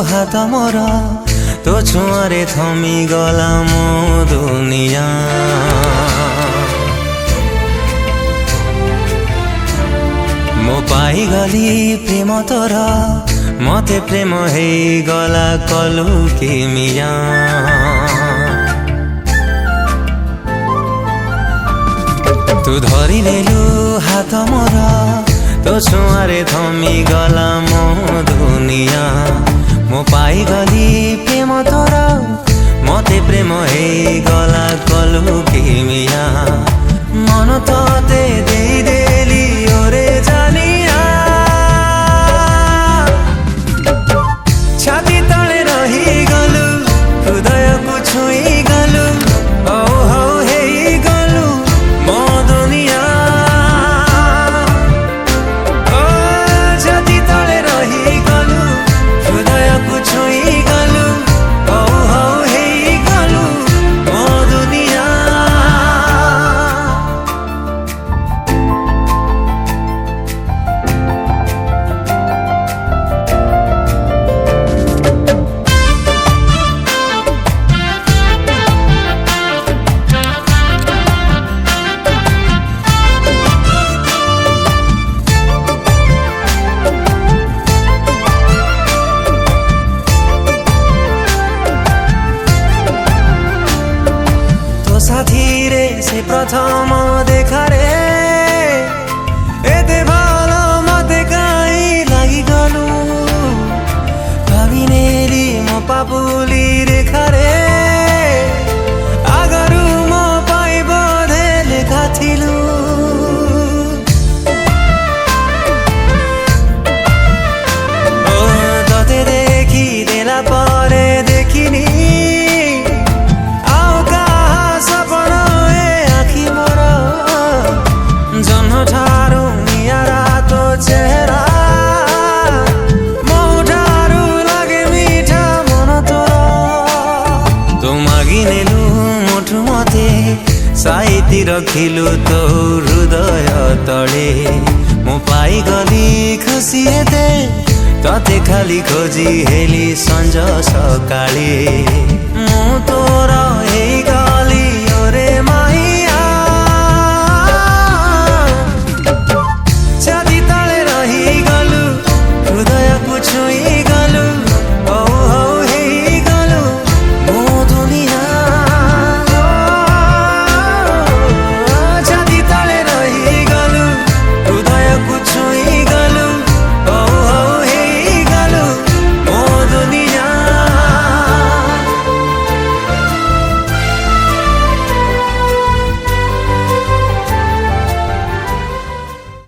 हाथ मोर तो छुआरे थमी गला मो दुनिया मो पाई गली प्रेम तोर मते प्रेम हे गला कलु किमिया तू धरी लेलु हाथ मोर तो छुआरे थमी गला मो दुनिया मो पाई गली प्रेम तोर मते प्रेम हे गला कलु किमिया मन तते देई देली ओरे जानिया छाती तले रही गलु हृदय को छुई गलु ओ हो हे गलु मो दुनिया ओ छाती तले रही गलु हृदय को छुई गलु ओ हो हे गलु मो दुनिया साथी रे से प्रथम देखा रे एते भालो मते काई लागी गलु भावी नेली मो पापुली रेखा रे आगरु मो पाई बोधे लेखा थिलु ओ तते देखी देला परे देखिनी चेहरा मोठारू लागे मीठा मन तोर तो मागी नेलु मोठु मते साइती रखिलु तो हृदय तले मो पाई गली खुशी हेते तते खाली खोजी हेली संज सकाळे मु तोर हे